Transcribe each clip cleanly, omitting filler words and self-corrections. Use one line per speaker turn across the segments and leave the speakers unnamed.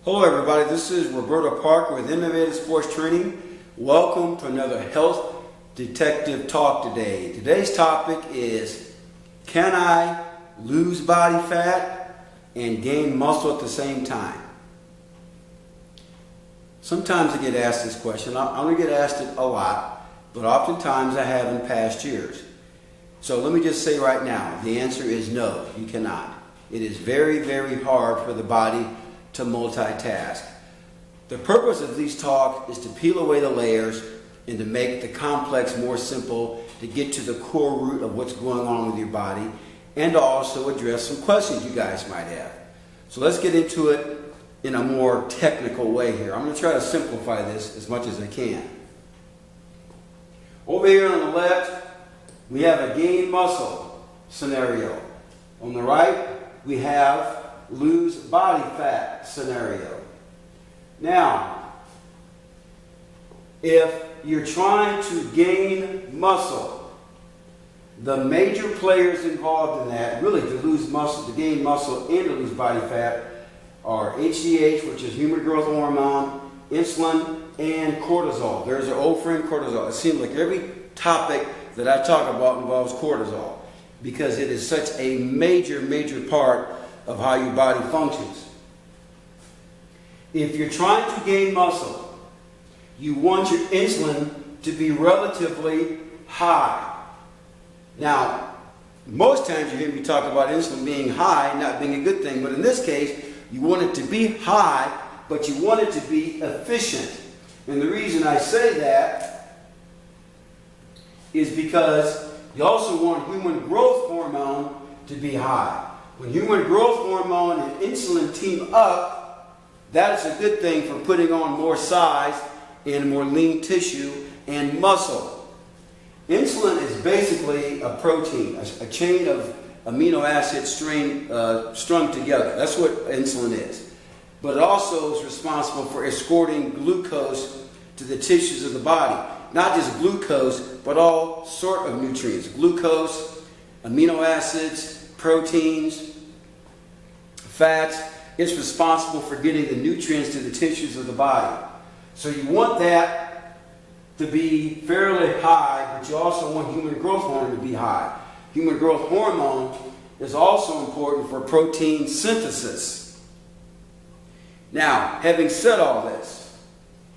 Hello everybody, this is Roberto Parker with Innovative Sports Training. Welcome to another Health Detective Talk today. Today's topic is, can I lose body fat and gain muscle at the same time? Sometimes I get asked this question. I don't get asked it a lot, but oftentimes I have in past years. So let me just say right now, the answer is no, you cannot. It is very, very hard for the body to multitask. The purpose of these talks is to peel away the layers and to make the complex more simple, to get to the core root of what's going on with your body, and to also address some questions you guys might have. So let's get into it in a more technical way here. I'm going to try to simplify this as much as I can. Over here on the left, we have a gain muscle scenario. On the right, we have lose body fat scenario. Now, if you're trying to gain muscle, the major players involved in that, really to lose muscle, to gain muscle and to lose body fat, are HGH, which is human growth hormone, insulin, and cortisol. There's our old friend cortisol. It seems like every topic that I talk about involves cortisol because it is such a major, major part of how your body functions. If you're trying to gain muscle, you want your insulin to be relatively high. Now, most times you hear me talk about insulin being high not being a good thing, but in this case, you want it to be high, but you want it to be efficient. And the reason I say that is because you also want human growth hormone to be high. When human growth hormone and insulin team up, that's a good thing for putting on more size and more lean tissue and muscle. Insulin is basically a protein, a chain of amino acids strung together. That's what insulin is. But it also is responsible for escorting glucose to the tissues of the body. Not just glucose, but all sort of nutrients. Glucose, amino acids, proteins, fats. It's responsible for getting the nutrients to the tissues of the body. So you want that to be fairly high, but you also want human growth hormone to be high. Human growth hormone is also important for protein synthesis. Now, having said all this,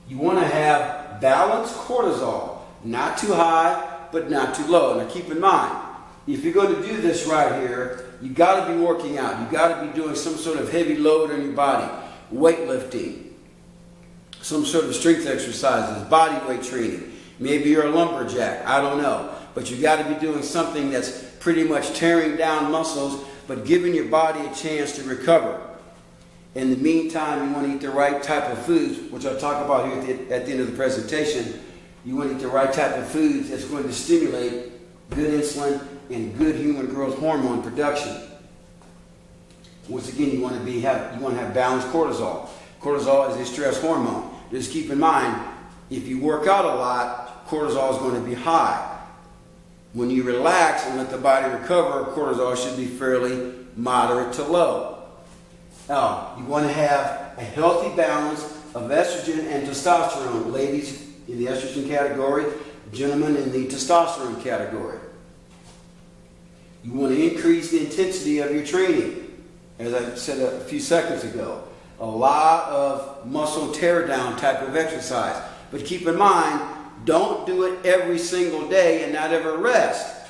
you want to have balanced cortisol, not too high, but not too low. Now keep in mind, if you're going to do this right here, you got to be working out. You got to be doing some sort of heavy load on your body, weightlifting, some sort of strength exercises, body weight training. Maybe you're a lumberjack, I don't know. But you got to be doing something that's pretty much tearing down muscles, but giving your body a chance to recover. In the meantime, you want to eat the right type of foods, which I'll talk about here at the end of the presentation. You want to eat the right type of foods that's going to stimulate good insulin and good human growth hormone production. Once again, you want to have balanced cortisol. Cortisol is a stress hormone. Just keep in mind, if you work out a lot, cortisol is going to be high. When you relax and let the body recover, cortisol should be fairly moderate to low. Now, you want to have a healthy balance of estrogen and testosterone. Ladies in the estrogen category, gentlemen in the testosterone category. You want to increase the intensity of your training. As I said a few seconds ago, a lot of muscle tear down type of exercise. But keep in mind, don't do it every single day and not ever rest.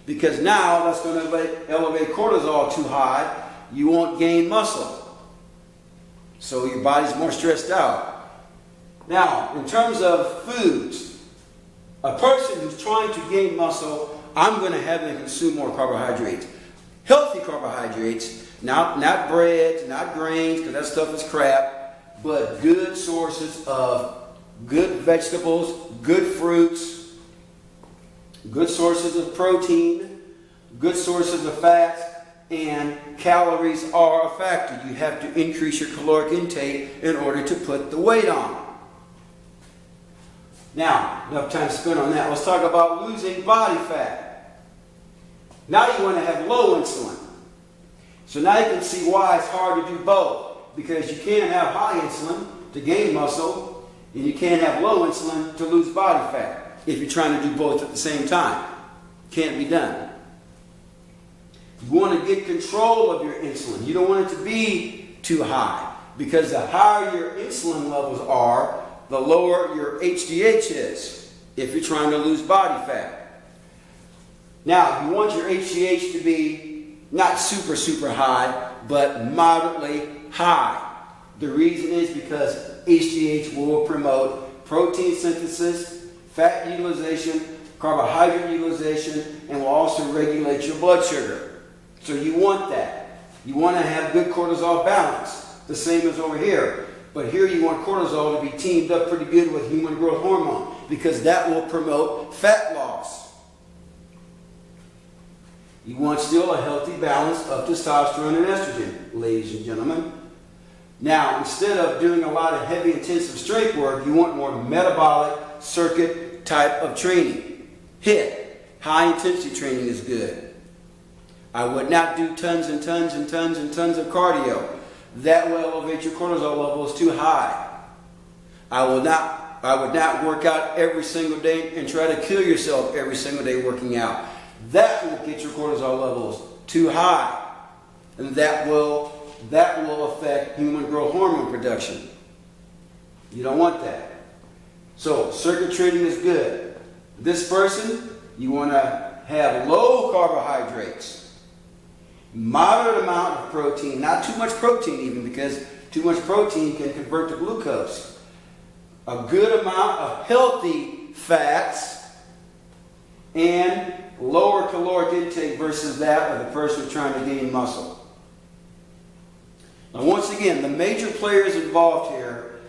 Because now that's going to elevate cortisol too high. You won't gain muscle. So your body's more stressed out. Now, in terms of foods, a person who's trying to gain muscle, I'm going to have them consume more carbohydrates. Healthy carbohydrates, not breads, not grains, because that stuff is crap, but good sources of good vegetables, good fruits, good sources of protein, good sources of fats, and calories are a factor. You have to increase your caloric intake in order to put the weight on. Now, enough time spent on that. Let's talk about losing body fat. Now you want to have low insulin. So now you can see why it's hard to do both. because you can't have high insulin to gain muscle, and you can't have low insulin to lose body fat if you're trying to do both at the same time. Can't be done. You want to get control of your insulin. You don't want it to be too high, because the higher your insulin levels are, the lower your HDH is if you're trying to lose body fat. Now, you want your HDH to be not super, super high, but moderately high. The reason is because HDH will promote protein synthesis, fat utilization, carbohydrate utilization, and will also regulate your blood sugar. So you want that. You want to have good cortisol balance, the same as over here. But here you want cortisol to be teamed up pretty good with human growth hormone, because that will promote fat loss. You want still a healthy balance of testosterone and estrogen, ladies and gentlemen. Now, instead of doing a lot of heavy intensive strength work, you want more metabolic circuit type of training. HIIT, high intensity training, is good. I would not do tons and tons and tons and tons of cardio. That will elevate your cortisol levels too high. I would not work out every single day and try to kill yourself every single day working out. That will get your cortisol levels too high, and that will affect human growth hormone production. You don't want that. So circuit training is good. This person, you want to have low carbohydrates, moderate amount of protein, not too much protein even, because too much protein can convert to glucose. A good amount of healthy fats, and lower caloric intake versus that of the person trying to gain muscle. Now, once again, the major players involved here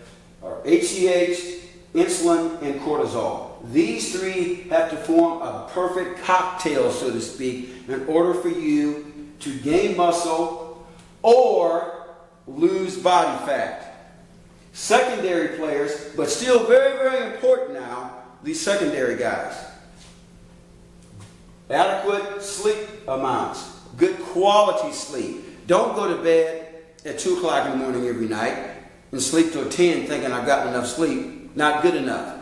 are HGH, insulin, and cortisol. These three have to form a perfect cocktail, so to speak, in order for you to gain muscle or lose body fat. Secondary players, but still very, very important now, these secondary guys. Adequate sleep amounts, good quality sleep. Don't go to bed at 2 o'clock in the morning every night and sleep till 10 thinking I've gotten enough sleep. Not good enough.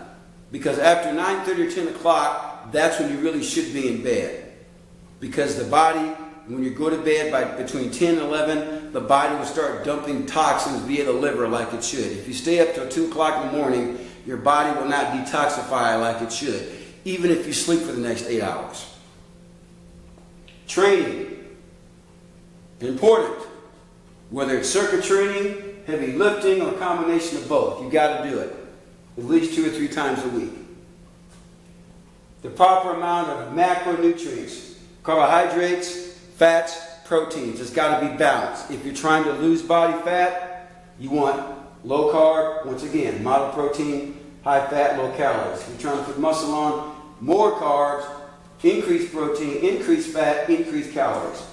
Because after 9:30 or 10 o'clock, that's when you really should be in bed. Because the body, when you go to bed by between 10 and 11, the body will start dumping toxins via the liver like it should. If you stay up till 2 o'clock in the morning, your body will not detoxify like it should, even if you sleep for the next 8 hours. Training, important. Whether it's circuit training, heavy lifting, or a combination of both, you got to do it at least 2 or 3 times a week. The proper amount of macronutrients, carbohydrates, fats, proteins, it's got to be balanced. If you're trying to lose body fat, you want low carb, once again, moderate protein, high fat, low calories. If you're trying to put muscle on, more carbs, increased protein, increased fat, increased calories.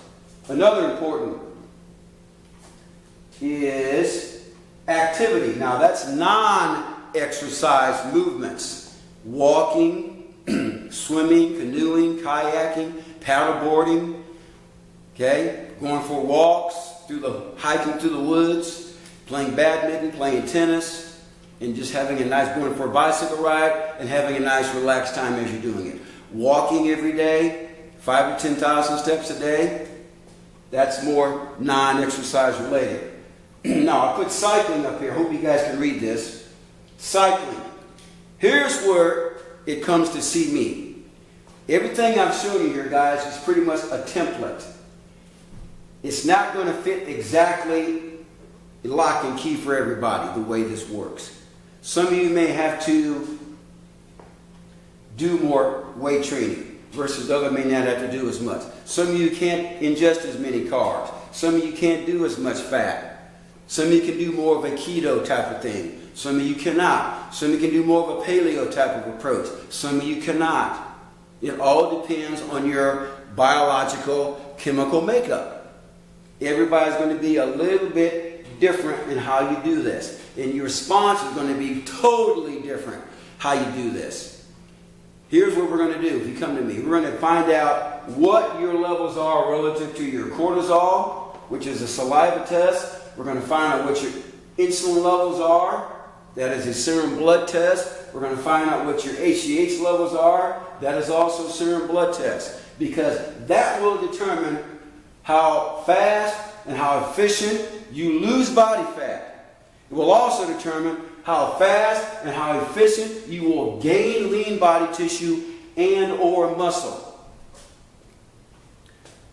Another important is activity. Now that's non-exercise movements. Walking, swimming, canoeing, kayaking, paddleboarding, okay? Going for walks, hiking through the woods, playing badminton, playing tennis, and just having a nice, going for a bicycle ride and having a nice relaxed time as you're doing it. Walking every day, 5,000 to 10,000 steps a day, that's more non-exercise related. Now, I put cycling up here. I hope you guys can read this. Cycling. Here's where it comes to see me. Everything I've shown you here, guys, is pretty much a template. It's not going to fit exactly lock and key for everybody the way this works. Some of you may have to do more weight training versus others may not have to do as much. Some of you can't ingest as many carbs. Some of you can't do as much fat. Some of you can do more of a keto type of thing. Some of you cannot. Some of you can do more of a paleo type of approach. Some of you cannot. It all depends on your biological chemical makeup. Everybody's going to be a little bit different in how you do this. And your response is going to be totally different how you do this. Here's what we're going to do if you come to me. We're going to find out what your levels are relative to your cortisol, which is a saliva test, We're going to find out what your insulin levels are. That is a serum blood test. We're going to find out what your HGH levels are. That is also a serum blood test. Because that will determine how fast and how efficient you lose body fat. It will also determine how fast and how efficient you will gain lean body tissue and or muscle.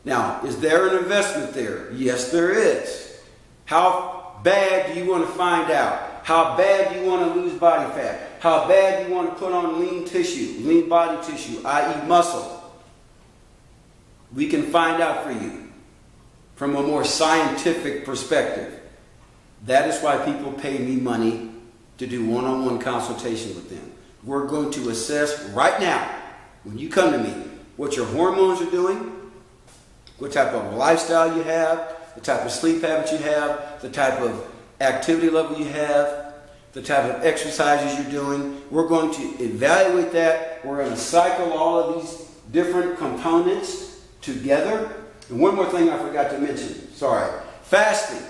Now, is there an investment there? Yes, there is. How bad do you want to find out? How bad do you want to lose body fat? How bad do you want to put on lean tissue, lean body tissue, i.e. muscle? We can find out for you from a more scientific perspective. That is why people pay me money to do one-on-one consultation with them. We're going to assess right now, when you come to me, what your hormones are doing, what type of lifestyle you have, the type of sleep habits you have, the type of activity level you have, the type of exercises you're doing. We're going to evaluate that. We're going to cycle all of these different components together. And one more thing I forgot to mention. Sorry. Fasting.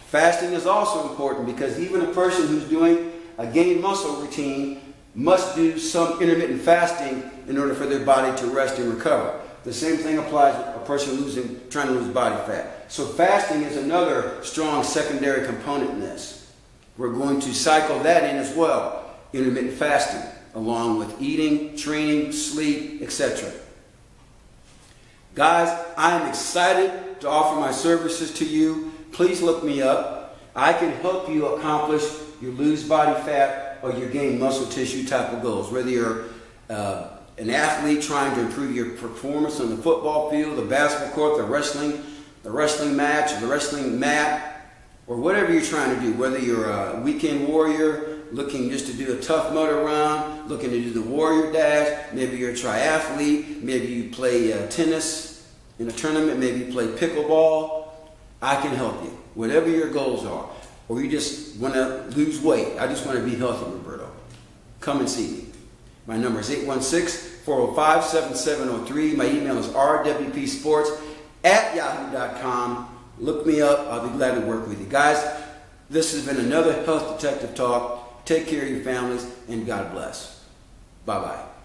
Fasting is also important because even a person who's doing a gain muscle routine must do some intermittent fasting in order for their body to rest and recover. The same thing applies to a person trying to lose body fat. So fasting is another strong secondary component in this. We're going to cycle that in as well. Intermittent fasting, along with eating, training, sleep, etc. Guys, I am excited to offer my services to you. Please look me up. I can help you accomplish your lose body fat or your gain muscle tissue type of goals. Whether you're an athlete trying to improve your performance on the football field, the basketball court, the wrestling match, or the wrestling mat, or whatever you're trying to do. Whether you're a weekend warrior looking just to do a tough motor run, looking to do the warrior dash, maybe you're a triathlete, maybe you play tennis in a tournament, maybe you play pickleball, I can help you. Whatever your goals are. Or you just want to lose weight. I just want to be healthy, Roberto. Come and see me. My number is 816-405-7703. My email is rwpsports@yahoo.com. Look me up. I'll be glad to work with you. Guys, this has been another Health Detective Talk. Take care of your families, and God bless. Bye-bye.